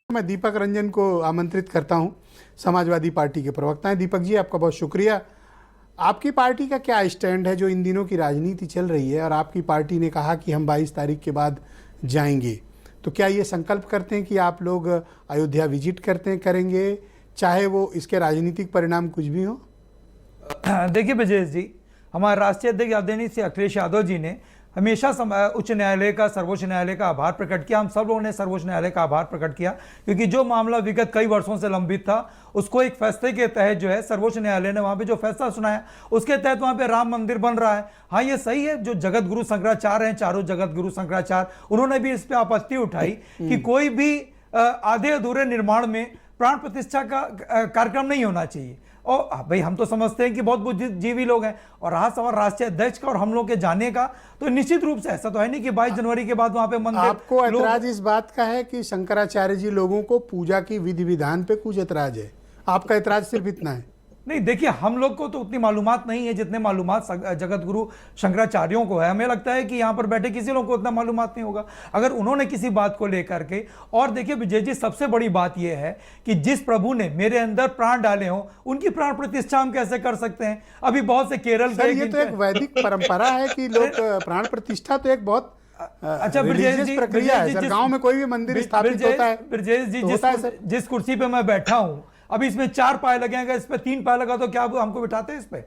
मैं दीपक रंजन को आमंत्रित करता हूं, समाजवादी पार्टी के प्रवक्ता हैं। दीपक जी, आपका बहुत शुक्रिया। आपकी पार्टी का क्या स्टैंड है जो इन दिनों की राजनीति चल रही है और आपकी पार्टी ने कहा कि हम 22 तारीख के बाद जाएंगे, तो क्या ये संकल्प करते हैं कि आप लोग अयोध्या विजिट करेंगे, चाहे वो इसके राजनीतिक परिणाम कुछ भी हो? देखिए ब्रजेश जी, हमारे राष्ट्रीय अध्यक्ष आदरणीय श्री अखिलेश यादव जी ने हमेशा उच्च न्यायालय का, सर्वोच्च न्यायालय का आभार प्रकट किया। हम सब लोगों ने सर्वोच्च न्यायालय का आभार प्रकट किया, क्योंकि जो मामला विगत कई वर्षों से लंबित था उसको एक फैसले के तहत जो है सर्वोच्च न्यायालय ने वहां पे जो फैसला सुनाया उसके तहत वहां पे राम मंदिर बन रहा है। हाँ, ये सही है, जो जगत गुरु शंकराचार्य हैं, चारों जगत गुरु शंकराचार्य, उन्होंने भी इस पर आपत्ति उठाई कि कोई भी आधे अधूरे निर्माण में प्राण प्रतिष्ठा का कार्यक्रम नहीं होना चाहिए। और भाई, हम तो समझते हैं कि बहुत बुद्धिजीवी लोग हैं, और रहा सवाल राष्ट्रीय अध्यक्ष का और हम लोग के जाने का, तो निश्चित रूप से ऐसा तो है नहीं कि 22 जनवरी के बाद वहां पे मंदिर। आपको ऐतराज इस बात का है कि शंकराचार्य जी लोगों को पूजा की विधि विधान पे कुछ ऐतराज है? आपका ऐतराज सिर्फ इतना है? नहीं, देखिए, हम लोग को तो उतनी मालूमात नहीं है जितने मालूमात जगत गुरु शंकराचार्यों को है। हमें लगता है कि यहाँ पर बैठे किसी लोग को उतना मालूमात नहीं होगा अगर उन्होंने किसी बात को लेकर के। और देखिए विजय जी, सबसे बड़ी बात यह है कि जिस प्रभु ने मेरे अंदर प्राण डाले हों उनकी प्राण प्रतिष्ठा हम कैसे कर सकते हैं? अभी बहुत से केरल सर, ये तो एक वैदिक परंपरा है कि लोग प्राण प्रतिष्ठा तो एक बहुत अच्छा ब्रजेश जी, प्रक्रिया है सर। गांव में कोई भी मंदिर स्थापित होता है, ब्रजेश जी, जिस कुर्सी पे मैं बैठा हूं, अभी इसमें 4 पाए लगे हैं, इस पे 3 पाए लगा तो क्या हमको बिठाते हैं इस पे?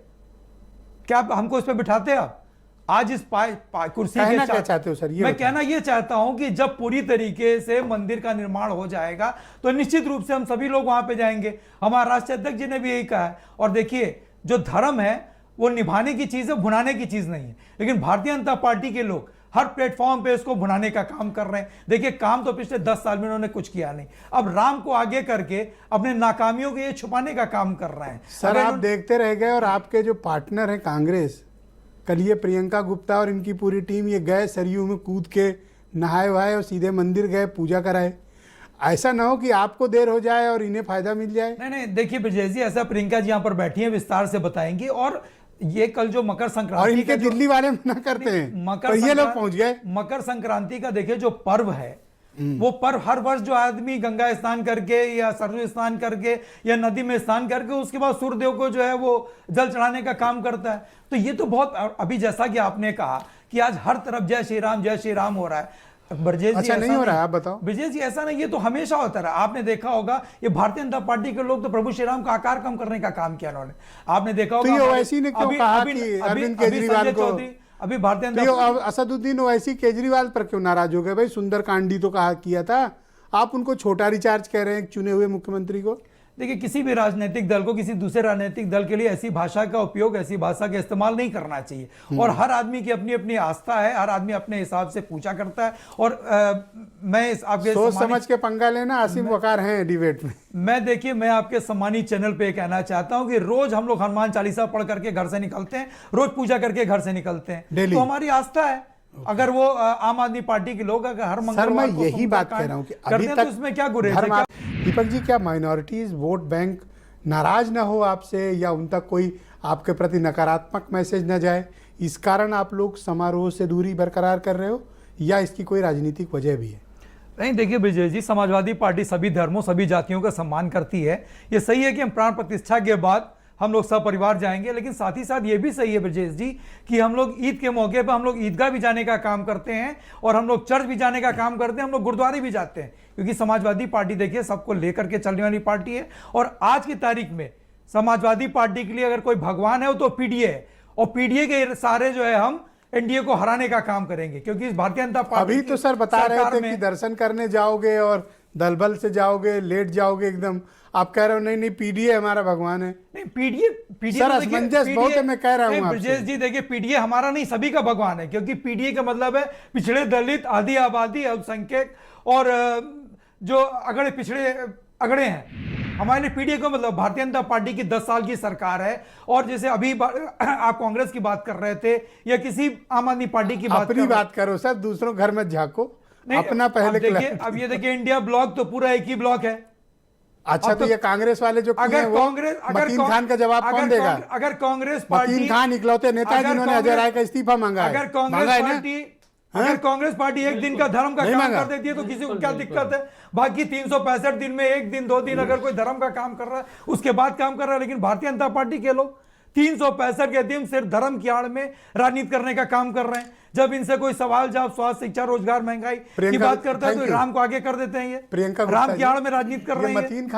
क्या हमको इस पे बिठाते हैं आप? आज इस कुर्सी के क्या चाहते हो सर? ये मैं कहना ये चाहता हूं कि जब पूरी तरीके से मंदिर का निर्माण हो जाएगा तो निश्चित रूप से हम सभी लोग वहां पे जाएंगे। हमारे राष्ट्रीय अध्यक्ष जी ने भी यही कहा है। और देखिए, जो धर्म है वो निभाने की चीज है, भुनाने की चीज नहीं है। लेकिन भारतीय जनता पार्टी के लोग हर प्लेटफॉर्म पे इसको भुनाने का काम कर रहे हैं। देखिए, काम तो पिछले 10 साल में उन्होंने कुछ किया नहीं, अब राम को आगे करके अपने नाकामियों के ये छुपाने का काम कर रहे हैं। सर, आप देखते रह गए, और आपके जो पार्टनर हैं कांग्रेस, कल ये प्रियंका गुप्ता और इनकी पूरी टीम ये गए सरयू में कूद के नहाए वहाए और सीधे मंदिर गए, पूजा कराए। ऐसा ना हो कि आपको देर हो जाए और इन्हें फायदा मिल जाए। नहीं, देखिए विजय जी, ऐसा प्रियंका जी यहाँ पर बैठी है, विस्तार से बताएंगी। और ये कल जो मकर संक्रांति, और इनके दिल्ली वाले मना करते हैं, तो ये लोग पहुंच गए। मकर संक्रांति का देखिए जो पर्व है, वो पर्व हर वर्ष जो आदमी गंगा स्नान करके या सरयू स्नान करके या नदी में स्नान करके उसके बाद सूर्यदेव को जो है वो जल चढ़ाने का काम करता है। तो ये तो बहुत, अभी जैसा कि आपने कहा कि आज हर तरफ जय श्री राम हो रहा है। ब्रजेश जी, अच्छा नहीं हो रहा है? आप बताओ। विजय जी, ऐसा नहीं, ये तो हमेशा होता रहा। आपने देखा होगा ये भारतीय जनता पार्टी के लोग तो प्रभु श्री राम का आकार कम करने का काम किया उन्होंने। आपने देखा होगा, तो ओवैसी ने क्यों कहा कि अरविंद केजरीवाल को, अभी भारतीय जनता असदुद्दीन ओवैसी केजरीवाल पर क्यों नाराज हो गए? भाई, सुंदरकांडी तो कहा किया था, आप उनको छोटा रिचार्ज कह रहे हैं चुने हुए मुख्यमंत्री को। देखिए, किसी भी राजनीतिक दल को किसी दूसरे राजनीतिक दल के लिए ऐसी भाषा का उपयोग, ऐसी भाषा का इस्तेमाल नहीं करना चाहिए। और हर आदमी की अपनी अपनी आस्था है, हर आदमी अपने हिसाब से पूजा करता है। और मैं आपके सोच समझ के पंगा लेना, आसिम वकार हैं डिबेट में। मैं आपके सम्मानित चैनल पे कहना चाहता हूं कि रोज हम लोग हनुमान चालीसा पढ़ करके घर से निकलते हैं, रोज पूजा करके घर से निकलते हैं, तो हमारी आस्था है। अगर वो आम आदमी पार्टी के लोग अगर हर मंगलवार को यही बात कह रहा हूं कि अभी तक उसमें क्या गुरेज है? दीपक जी, क्या माइनॉरिटीज वोट बैंक नाराज ना हो आपसे, या उन तक कोई आपके प्रति नकारात्मक मैसेज न जाए, इस कारण आप लोग समारोह से दूरी बरकरार कर रहे हो, या इसकी कोई राजनीतिक वजह भी है? नहीं, देखिए विजय जी, समाजवादी पार्टी सभी धर्मों सभी जातियों का सम्मान करती है। ये सही है कि हम प्राण प्रतिष्ठा के बाद हम लोग सपरिवार जाएंगे, लेकिन साथ ही साथ ये भी सही है ब्रजेश जी कि हम लोग ईद के मौके पर हम लोग ईदगाह भी जाने का काम करते हैं, और हम लोग चर्च भी जाने का काम करते हैं, हम लोग गुरुद्वारे भी जाते हैं, क्योंकि समाजवादी पार्टी देखिए सबको लेकर के चलने वाली पार्टी है। और आज की तारीख में समाजवादी पार्टी के लिए अगर कोई भगवान है वो तो पीडीए है, और पीडीए के सारे जो है हम एनडीए को हराने का काम करेंगे, क्योंकि इस भारतीय जनता पार्टी अभी तो सर बता रहे थे कि दर्शन करने जाओगे और दलबल से जाओगे, लेट जाओगे एकदम। आप कह रहे हो नहीं पीडीए हमारा भगवान है। नहीं, पीडीए सर असमंजस बहुत है, मैं कह रहा हूं ब्रजेश जी, देखिए पीडीए हमारा नहीं सभी का भगवान है, क्योंकि पीडीए का मतलब है पिछड़े दलित, आदि आबादी, अल्पसंख्यक और जो अगड़े पिछड़े अगड़े हैं। हमारे लिए पीडीए को मतलब भारतीय जनता पार्टी की 10 साल की सरकार है। और जैसे अभी आप कांग्रेस की बात कर रहे थे या किसी आम आदमी पार्टी की बात करो सर, दूसरों घर में झांको, अपना पहले देखिए। अब ये देखिए, इंडिया ब्लॉक तो पूरा एक ही ब्लॉक है। अच्छा, तो ये कांग्रेस वाले जो मतीन खान का जवाब कौन देगा? अगर कांग्रेस पार्टी, मतीन खान इकलौते नेता जिन्होंने अजय राय का इस्तीफा मांगा है, अगर कांग्रेस पार्टी अगर कांग्रेस पार्टी एक दिन का धर्म का नहीं काम मांगा। कर देती है तो किसी को क्या दिक्कत है? बाकी 365 दिन में एक दिन 2 दिन अगर कोई धर्म का काम कर रहा है उसके बाद काम कर रहा है, लेकिन भारतीय जनता पार्टी के लोग 365 के दिन सिर्फ धर्म की आड़ में राजनीति करने का काम कर रहे हैं। जब इनसे कोई सवाल जवाब स्वास्थ्य, शिक्षा, रोजगार, महंगाई की प्रियंका, बात करता है thank तो you। राम को आगे कर देते हैं। ये प्रियंका राम गुप्ता की जी, आड़ में राजनीति कर ये रहे हैं। मतीन खान